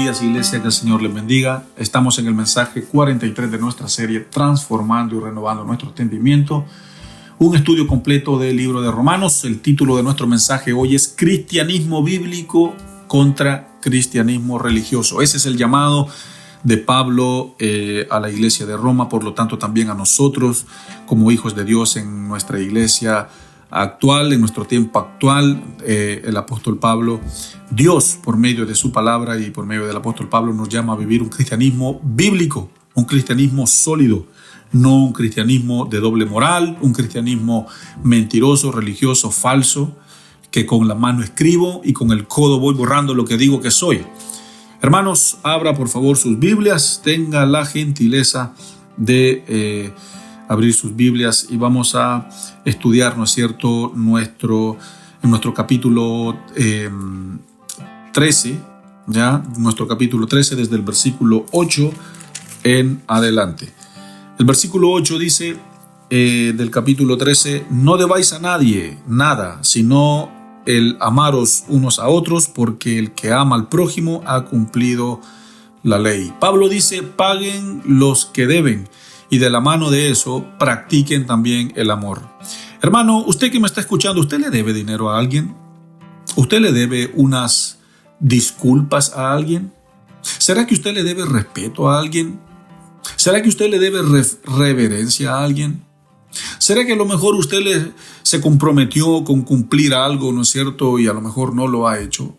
días, iglesia, que el Señor les bendiga. Estamos en el mensaje 43 de nuestra serie Transformando y Renovando Nuestro Entendimiento, un estudio completo del libro de Romanos. El título de nuestro mensaje hoy es Cristianismo bíblico contra cristianismo religioso. Ese es el llamado de Pablo a la iglesia de Roma, por lo tanto también a nosotros como hijos de Dios en nuestra iglesia actual, en nuestro tiempo actual. El apóstol Pablo, Dios por medio de su palabra y por medio del apóstol Pablo nos llama a vivir un cristianismo bíblico, un cristianismo sólido, no un cristianismo de doble moral, un cristianismo mentiroso, religioso, falso, que con la mano escribo y con el codo voy borrando lo que digo que soy. Hermanos, abra por favor sus Biblias, tenga la gentileza de abrir sus Biblias y vamos a estudiar, ¿no es cierto?, en nuestro capítulo 13, ya, nuestro capítulo 13 desde el versículo 8 en adelante. El versículo 8 dice del capítulo 13: no debáis a nadie nada, sino el amaros unos a otros, porque el que ama al prójimo ha cumplido la ley. Pablo dice: paguen los que deben, y de la mano de eso practiquen también el amor. Hermano, usted que me está escuchando, ¿usted le debe dinero a alguien? ¿Usted le debe unas disculpas a alguien? ¿Será que usted le debe respeto a alguien? ¿Será que usted le debe reverencia a alguien? ¿Será que a lo mejor usted se comprometió con cumplir algo, ¿no es cierto?, y a lo mejor no lo ha hecho?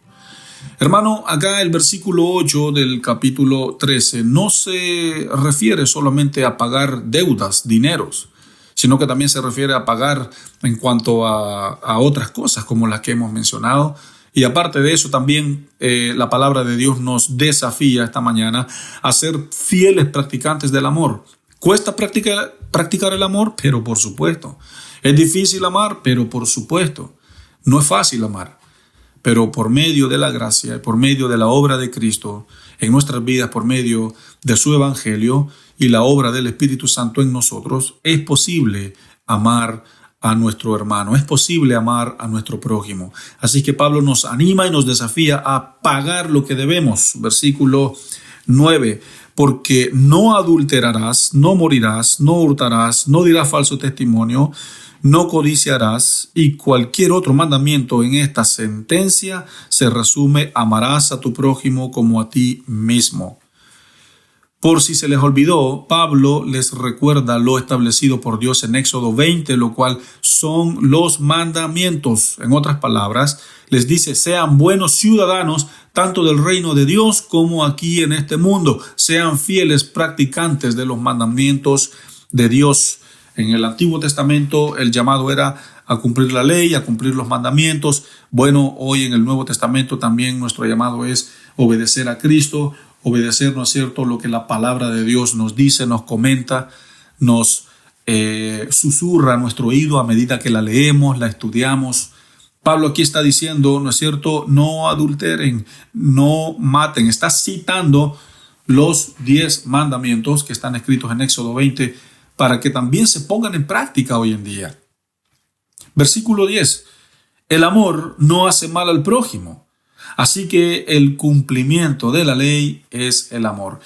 Hermano, acá el versículo 8 del capítulo 13 no se refiere solamente a pagar deudas, dineros, sino que también se refiere a pagar en cuanto a otras cosas como las que hemos mencionado. Y aparte de eso también la palabra de Dios nos desafía esta mañana a ser fieles practicantes del amor. ¿Cuesta practicar el amor? Pero por supuesto. ¿Es difícil amar? Pero por supuesto. No es fácil amar. Pero por medio de la gracia, por medio de la obra de Cristo en nuestras vidas, por medio de su evangelio y la obra del Espíritu Santo en nosotros, es posible amar a nuestro hermano, es posible amar a nuestro prójimo. Así que Pablo nos anima y nos desafía a pagar lo que debemos. Versículo 9: porque no adulterarás, no morirás, no hurtarás, no dirás falso testimonio, no codiciarás, y cualquier otro mandamiento en esta sentencia se resume: amarás a tu prójimo como a ti mismo. Por si se les olvidó, Pablo les recuerda lo establecido por Dios en Éxodo 20, lo cual son los mandamientos. En otras palabras, les dice: sean buenos ciudadanos tanto del reino de Dios como aquí en este mundo. Sean fieles practicantes de los mandamientos de Dios. En el Antiguo Testamento el llamado era a cumplir la ley, a cumplir los mandamientos. Bueno, hoy en el Nuevo Testamento también nuestro llamado es obedecer a Cristo, obedecer, ¿no es cierto?, lo que la palabra de Dios nos dice, nos comenta, nos susurra a nuestro oído a medida que la leemos, la estudiamos. Pablo aquí está diciendo, ¿no es cierto?, no adulteren, no maten. Está citando los 10 mandamientos que están escritos en Éxodo 20 para que también se pongan en práctica hoy en día. Versículo 10: el amor no hace mal al prójimo. Así que el cumplimiento de la ley es el amor.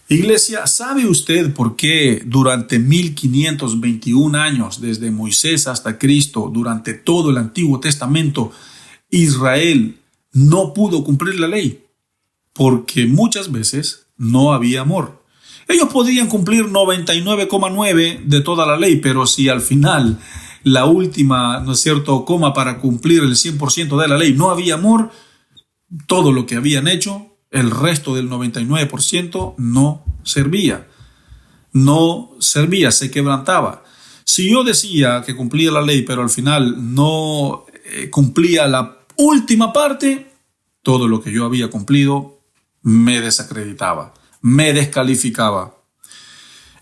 Iglesia, ¿sabe usted por qué durante 1521 años, desde Moisés hasta Cristo, durante todo el Antiguo Testamento, Israel no pudo cumplir la ley? Porque muchas veces no había amor. Ellos podían cumplir 99,9 de toda la ley, pero si al final la última, ¿no es cierto?, coma para cumplir el 100% de la ley no había amor, todo lo que habían hecho, el resto del 99% no servía. No servía, se quebrantaba. Si yo decía que cumplía la ley, pero al final no cumplía la última parte, todo lo que yo había cumplido me desacreditaba, me descalificaba.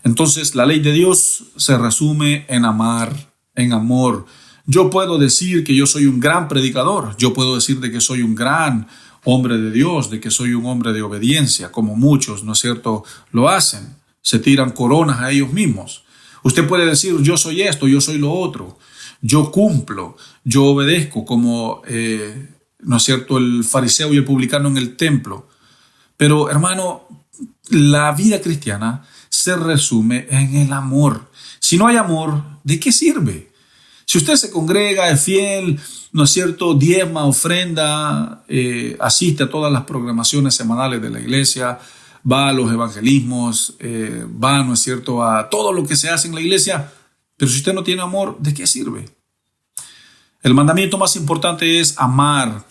Entonces la ley de Dios se resume en amar, en amor. Yo puedo decir que yo soy un gran predicador, yo puedo decir de que soy un gran hombre de Dios, de que soy un hombre de obediencia, como muchos, ¿no es cierto?, lo hacen, se tiran coronas a ellos mismos. Usted puede decir: yo soy esto, yo soy lo otro, yo cumplo, yo obedezco, como, ¿no es cierto?, el fariseo y el publicano en el templo. Pero hermano, la vida cristiana se resume en el amor. Si no hay amor, ¿de qué sirve? Si usted se congrega, es fiel, ¿no es cierto?, diezma, ofrenda, asiste a todas las programaciones semanales de la iglesia, va a los evangelismos, va, ¿no es cierto?, a todo lo que se hace en la iglesia, pero si usted no tiene amor, ¿de qué sirve? El mandamiento más importante es amar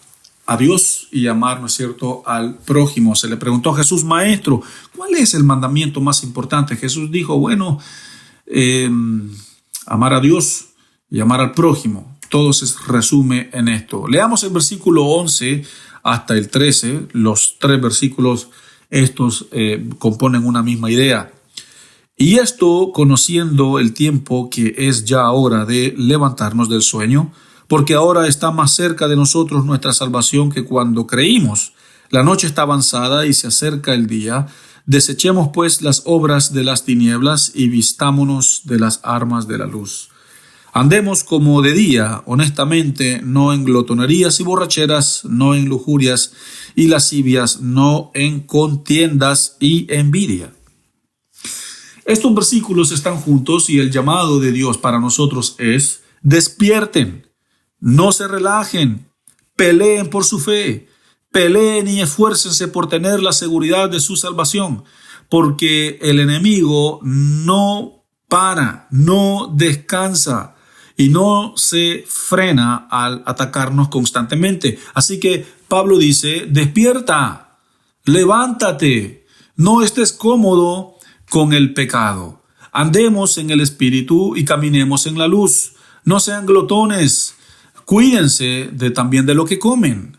a Dios y amar, ¿no es cierto?, al prójimo. Se le preguntó a Jesús: Maestro, ¿cuál es el mandamiento más importante? Jesús dijo: bueno, amar a Dios y amar al prójimo. Todo se resume en esto. Leamos el versículo 11 hasta el 13. Los 3 versículos estos componen una misma idea. Y esto conociendo el tiempo, que es ya hora de levantarnos del sueño, porque ahora está más cerca de nosotros nuestra salvación que cuando creímos. La noche está avanzada y se acerca el día. Desechemos pues las obras de las tinieblas y vistámonos de las armas de la luz. Andemos como de día, honestamente, no en glotonerías y borracheras, no en lujurias y lascivias, no en contiendas y envidia. Estos versículos están juntos y el llamado de Dios para nosotros es: despierten, no se relajen, peleen por su fe, peleen y esfuércense por tener la seguridad de su salvación, porque el enemigo no para, no descansa y no se frena al atacarnos constantemente. Así que Pablo dice: despierta, levántate, no estés cómodo con el pecado. Andemos en el Espíritu y caminemos en la luz. No sean glotones, cuídense también de lo que comen.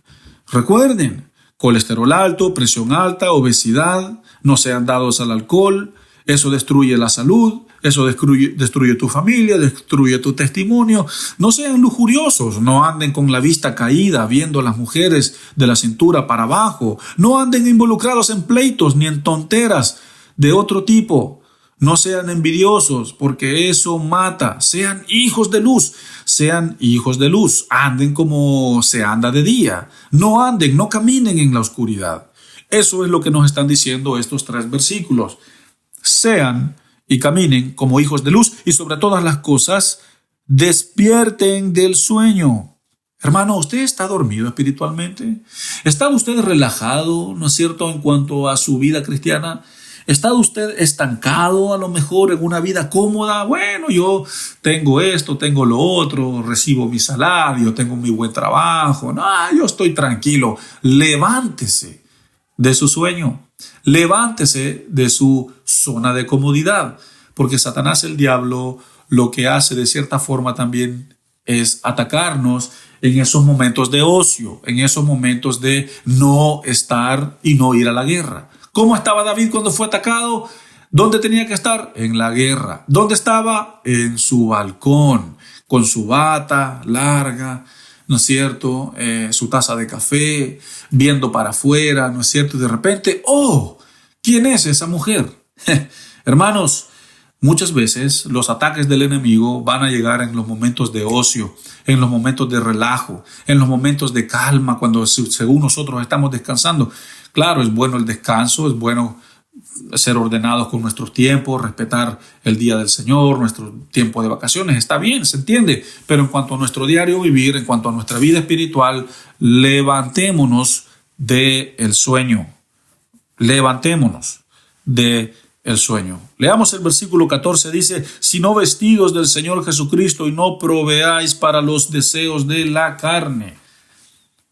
Recuerden, colesterol alto, presión alta, obesidad, no sean dados al alcohol. Eso destruye la salud, eso destruye tu familia, destruye tu testimonio. No sean lujuriosos, no anden con la vista caída viendo a las mujeres de la cintura para abajo. No anden involucrados en pleitos ni en tonteras de otro tipo. No sean envidiosos, porque eso mata. Sean hijos de luz, sean hijos de luz. Anden como se anda de día. No anden, no caminen en la oscuridad. Eso es lo que nos están diciendo estos 3 versículos. Sean y caminen como hijos de luz, y sobre todas las cosas, despierten del sueño. Hermano, ¿usted está dormido espiritualmente? ¿Está usted relajado, no es cierto, en cuanto a su vida cristiana? ¿Está usted estancado a lo mejor en una vida cómoda? Bueno, yo tengo esto, tengo lo otro, recibo mi salario, tengo mi buen trabajo. No, yo estoy tranquilo. Levántese de su sueño. Levántese de su zona de comodidad, porque Satanás, el diablo, lo que hace de cierta forma también es atacarnos en esos momentos de ocio, en esos momentos de no estar y no ir a la guerra. ¿Cómo estaba David cuando fue atacado? ¿Dónde tenía que estar? En la guerra. ¿Dónde estaba? En su balcón, con su bata larga, ¿no es cierto? Su taza de café, viendo para afuera, ¿no es cierto? Y de repente, ¡oh! ¿Quién es esa mujer? Hermanos, muchas veces los ataques del enemigo van a llegar en los momentos de ocio, en los momentos de relajo, en los momentos de calma, cuando según nosotros estamos descansando. Claro, es bueno el descanso, es bueno ser ordenados con nuestros tiempos, respetar el día del Señor, nuestro tiempo de vacaciones, está bien, se entiende, pero en cuanto a nuestro diario vivir, en cuanto a nuestra vida espiritual, levantémonos del sueño, levantémonos del sueño. Leamos el versículo 14, dice: si no vestidos del Señor Jesucristo y no proveáis para los deseos de la carne.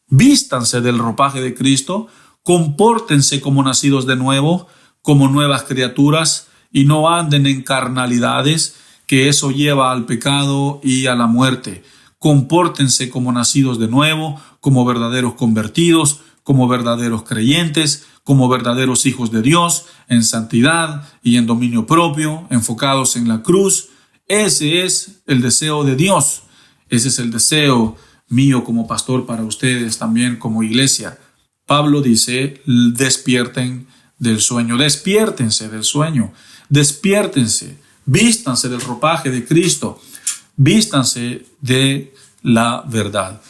Vístanse del ropaje de Cristo, compórtense como nacidos de nuevo, como nuevas criaturas, y no anden en carnalidades, que eso lleva al pecado y a la muerte. Compórtense como nacidos de nuevo, como verdaderos convertidos, como verdaderos creyentes, como verdaderos hijos de Dios, en santidad y en dominio propio, enfocados en la cruz. Ese es el deseo de Dios. Ese es el deseo mío como pastor para ustedes también como iglesia. Pablo dice: despierten del sueño, despiértense del sueño, despiértense, vístanse del ropaje de Cristo, vístanse de la verdad.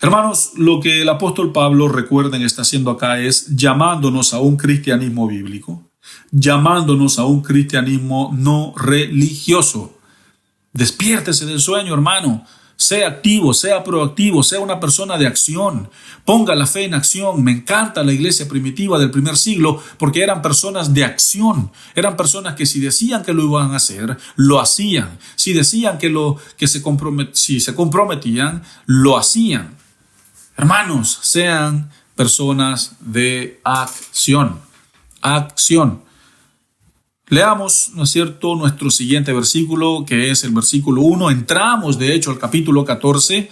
Hermanos, lo que el apóstol Pablo, recuerden, está haciendo acá es llamándonos a un cristianismo bíblico, llamándonos a un cristianismo no religioso. Despiértese del sueño, hermano. Sea activo, sea proactivo, sea una persona de acción. Ponga la fe en acción. Me encanta la iglesia primitiva del primer siglo porque eran personas de acción. Eran personas que si decían que lo iban a hacer, lo hacían. Si decían si se comprometían, lo hacían. Hermanos, sean personas de acción. Acción. Leamos, ¿no es cierto?, nuestro siguiente versículo, que es el versículo 1. Entramos, de hecho, al capítulo 14.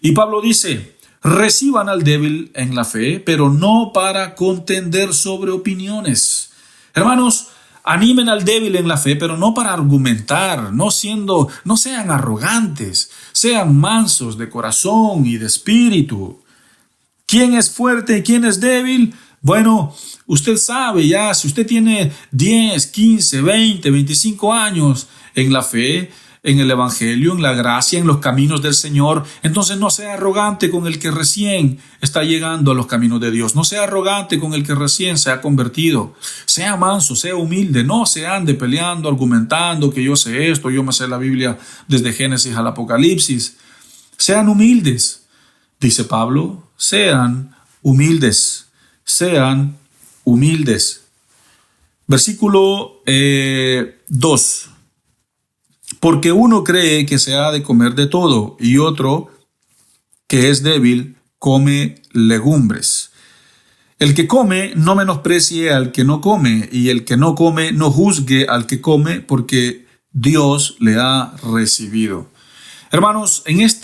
Y Pablo dice: reciban al débil en la fe, pero no para contender sobre opiniones. Hermanos, animen al débil en la fe, pero no para argumentar, no sean arrogantes, sean mansos de corazón y de espíritu. ¿Quién es fuerte y quién es débil? Bueno, usted sabe ya, si usted tiene 10, 15, 20, 25 años en la fe, en el evangelio, en la gracia, en los caminos del Señor, entonces no sea arrogante con el que recién está llegando a los caminos de Dios. No sea arrogante con el que recién se ha convertido. Sea manso, sea humilde, no se ande peleando, argumentando que yo sé esto, yo me sé la Biblia desde Génesis al Apocalipsis. Sean humildes, dice Pablo, sean humildes. Sean humildes. Versículo 2. Porque uno cree que se ha de comer de todo, y otro, que es débil, come legumbres. El que come no menosprecie al que no come, y el que no come no juzgue al que come, porque Dios le ha recibido. Hermanos, en estos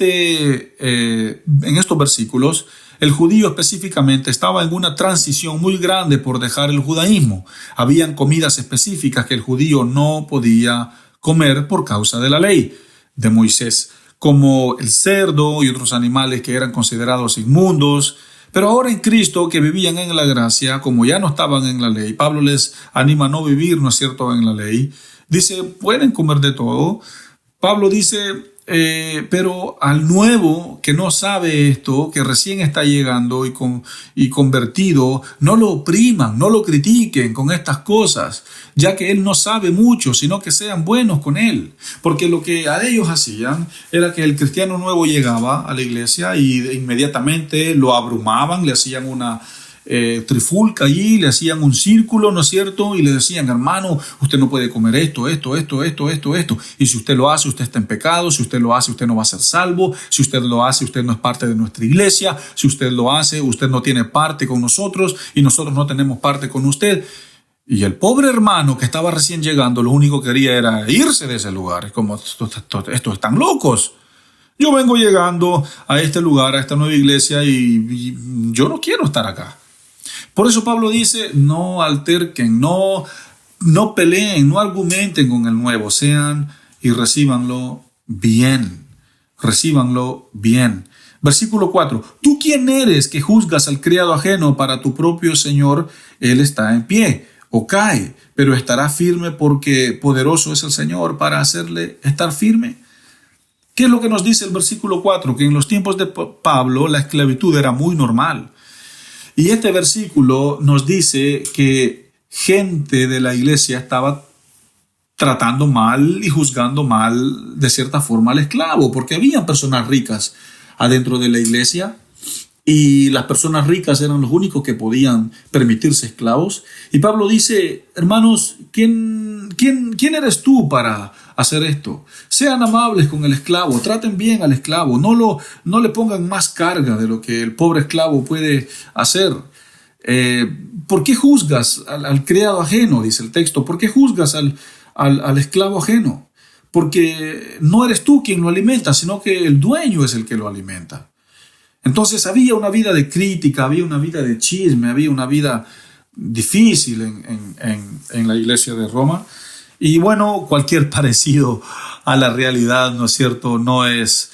versículos, el judío específicamente estaba en una transición muy grande por dejar el judaísmo. Habían comidas específicas que el judío no podía comer por causa de la ley de Moisés, como el cerdo y otros animales que eran considerados inmundos. Pero ahora en Cristo, que vivían en la gracia, como ya no estaban en la ley, Pablo les anima a no vivir, ¿no es cierto?, en la ley. Dice, pueden comer de todo. Pablo dice, pero al nuevo que no sabe esto, que recién está llegando y convertido, no lo opriman, no lo critiquen con estas cosas, ya que él no sabe mucho, sino que sean buenos con él. Porque lo que a ellos hacían era que el cristiano nuevo llegaba a la iglesia y inmediatamente lo abrumaban, le hacían una trifulca allí, le hacían un círculo, ¿no es cierto? Y le decían, hermano, usted no puede comer esto. Y si usted lo hace, usted está en pecado. Si usted lo hace, usted no va a ser salvo. Si usted lo hace, usted no es parte de nuestra iglesia. Si usted lo hace, usted no tiene parte con nosotros y nosotros no tenemos parte con usted. Y el pobre hermano que estaba recién llegando, lo único que quería era irse de ese lugar. Es como, estos están locos. Yo vengo llegando a este lugar, a esta nueva iglesia y yo no quiero estar acá. Por eso Pablo dice, no alterquen, no peleen, no argumenten con el nuevo, sean y recíbanlo bien, Versículo 4, ¿tú quién eres que juzgas al criado ajeno? Para tu propio Señor él está en pie o cae, pero estará firme porque poderoso es el Señor para hacerle estar firme. ¿Qué es lo que nos dice el versículo 4? Que en los tiempos de Pablo la esclavitud era muy normal. Y este versículo nos dice que gente de la iglesia estaba tratando mal y juzgando mal de cierta forma al esclavo, porque había personas ricas adentro de la iglesia y las personas ricas eran los únicos que podían permitirse esclavos. Y Pablo dice, hermanos, ¿quién eres tú para hacer esto? Sean amables con el esclavo, traten bien al esclavo, no le pongan más carga de lo que el pobre esclavo puede hacer. ¿Por qué juzgas al criado ajeno? Dice el texto. ¿Por qué juzgas al esclavo ajeno? Porque no eres tú quien lo alimenta, sino que el dueño es el que lo alimenta. Entonces había una vida de crítica, había una vida de chisme, había una vida difícil en la iglesia de Roma. Y bueno, cualquier parecido a la realidad, ¿no es cierto?, no es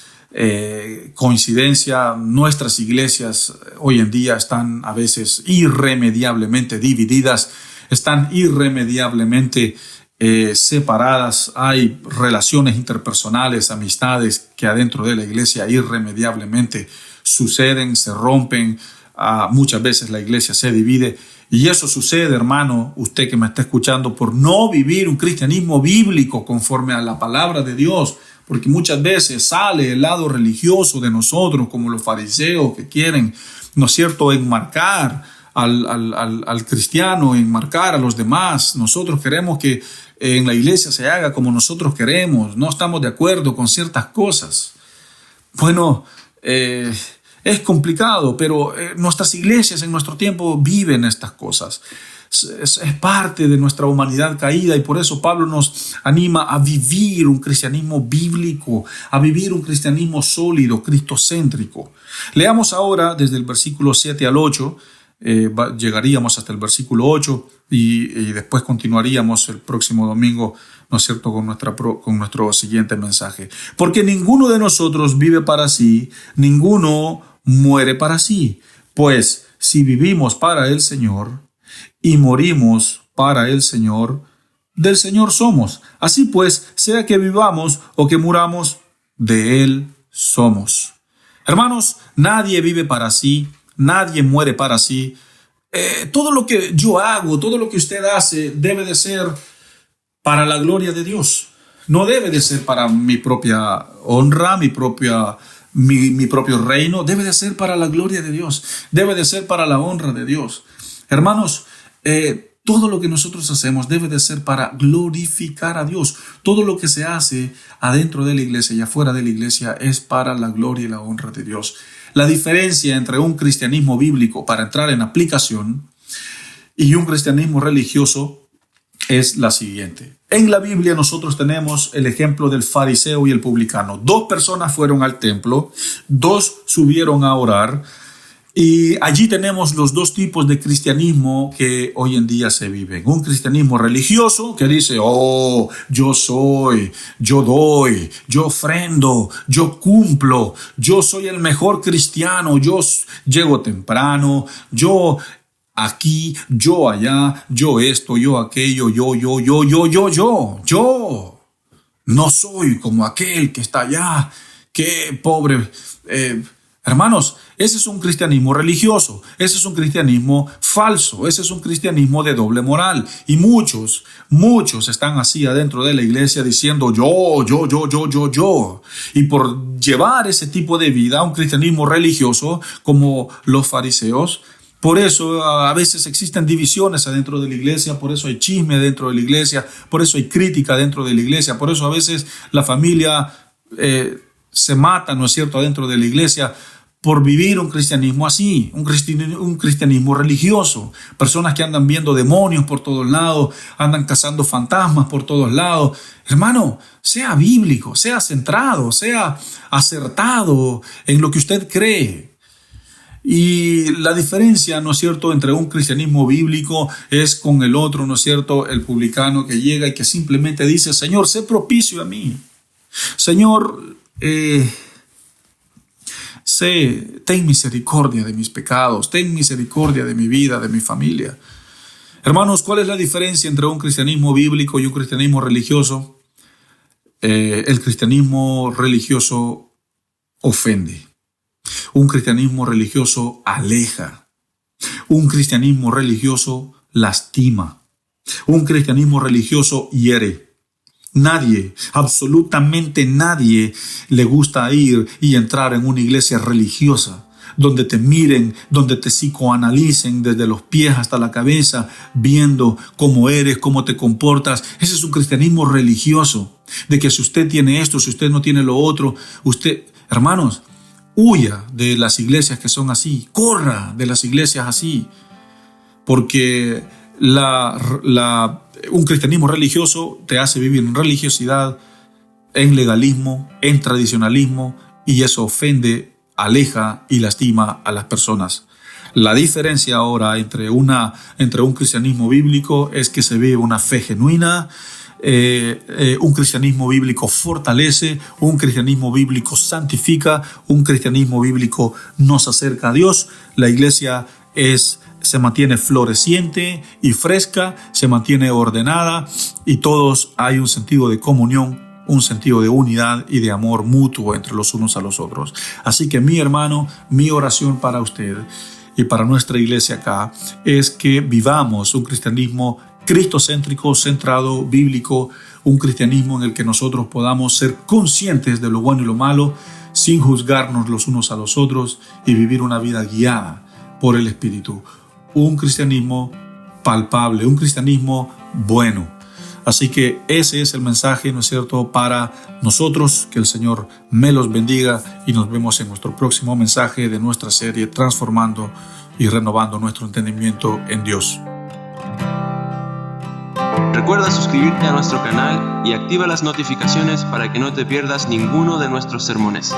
coincidencia. Nuestras iglesias hoy en día están a veces irremediablemente divididas, están irremediablemente separadas. Hay relaciones interpersonales, amistades que adentro de la iglesia irremediablemente suceden, se rompen, muchas veces la iglesia se divide. Y eso sucede, hermano, usted que me está escuchando, por no vivir un cristianismo bíblico conforme a la palabra de Dios, porque muchas veces sale el lado religioso de nosotros, como los fariseos que quieren, ¿no es cierto?, enmarcar al cristiano, enmarcar a los demás. Nosotros queremos que en la iglesia se haga como nosotros queremos, no estamos de acuerdo con ciertas cosas. Bueno, es complicado, pero nuestras iglesias en nuestro tiempo viven estas cosas. Es parte de nuestra humanidad caída, y por eso Pablo nos anima a vivir un cristianismo bíblico, a vivir un cristianismo sólido, cristocéntrico. Leamos ahora desde el versículo 7 al 8, llegaríamos hasta el versículo 8 y después continuaríamos el próximo domingo, ¿no es cierto?, con nuestro siguiente mensaje. Porque ninguno de nosotros vive para sí, ninguno muere para sí. Pues si vivimos para el Señor y morimos para el Señor, del Señor somos. Así pues, sea que vivamos o que muramos, de Él somos. Hermanos, nadie vive para sí, nadie muere para sí. Todo lo que yo hago, todo lo que usted hace, debe de ser para la gloria de Dios. No debe de ser para mi propia honra, mi propio reino. Debe de ser para la gloria de Dios. Debe de ser para la honra de Dios. Hermanos, todo lo que nosotros hacemos debe de ser para glorificar a Dios. Todo lo que se hace adentro de la iglesia y afuera de la iglesia es para la gloria y la honra de Dios. La diferencia entre un cristianismo bíblico, para entrar en aplicación, y un cristianismo religioso es la siguiente. En la Biblia nosotros tenemos el ejemplo del fariseo y el publicano. 2 personas fueron al templo, 2 subieron a orar, y allí tenemos los 2 tipos de cristianismo que hoy en día se viven. Un cristianismo religioso que dice, oh, yo soy, yo doy, yo ofrendo, yo cumplo, yo soy el mejor cristiano, yo llego temprano, yo aquí, yo allá, yo esto, yo aquello, yo. No soy como aquel que está allá, qué pobre. Hermanos, ese es un cristianismo religioso, ese es un cristianismo falso, ese es un cristianismo de doble moral. Y muchos están así adentro de la iglesia diciendo yo. Y por llevar ese tipo de vida, un cristianismo religioso como los fariseos, por eso a veces existen divisiones adentro de la iglesia, por eso hay chisme dentro de la iglesia, por eso hay crítica dentro de la iglesia, por eso a veces la familia se mata, ¿no es cierto?, adentro de la iglesia, por vivir un cristianismo así, un cristianismo religioso. Personas que andan viendo demonios por todos lados, andan cazando fantasmas por todos lados. Hermano, sea bíblico, sea centrado, sea acertado en lo que usted cree. Y la diferencia, ¿no es cierto?, entre un cristianismo bíblico es con el otro, ¿no es cierto?, el publicano que llega y que simplemente dice, Señor, sé propicio a mí. Señor, ten misericordia de mis pecados, ten misericordia de mi vida, de mi familia. Hermanos, ¿cuál es la diferencia entre un cristianismo bíblico y un cristianismo religioso? El cristianismo religioso ofende. Un cristianismo religioso aleja. Un cristianismo religioso lastima. Un cristianismo religioso hiere. Nadie, absolutamente nadie le gusta ir y entrar en una iglesia religiosa donde te miren, donde te psicoanalicen desde los pies hasta la cabeza, viendo cómo eres, cómo te comportas. Ese es un cristianismo religioso, de que si usted tiene esto, si usted no tiene lo otro, hermanos, huya de las iglesias que son así, corra de las iglesias así, porque un cristianismo religioso te hace vivir en religiosidad, en legalismo, en tradicionalismo, y eso ofende, aleja y lastima a las personas. La diferencia ahora entre un cristianismo bíblico es que se vive una fe genuina. Un cristianismo bíblico fortalece, un cristianismo bíblico santifica, un cristianismo bíblico nos acerca a Dios. La iglesia se mantiene floreciente y fresca, se mantiene ordenada, y todos hay un sentido de comunión un sentido de unidad y de amor mutuo entre los unos a los otros. Así que mi hermano, mi oración para usted y para nuestra iglesia acá es que vivamos un cristianismo cristocéntrico, centrado, bíblico, un cristianismo en el que nosotros podamos ser conscientes de lo bueno y lo malo sin juzgarnos los unos a los otros y vivir una vida guiada por el Espíritu. Un cristianismo palpable, un cristianismo bueno. Así que ese es el mensaje, ¿no es cierto?, para nosotros. Que el Señor me los bendiga y nos vemos en nuestro próximo mensaje de nuestra serie Transformando y Renovando Nuestro Entendimiento en Dios. Recuerda suscribirte a nuestro canal y activa las notificaciones para que no te pierdas ninguno de nuestros sermones.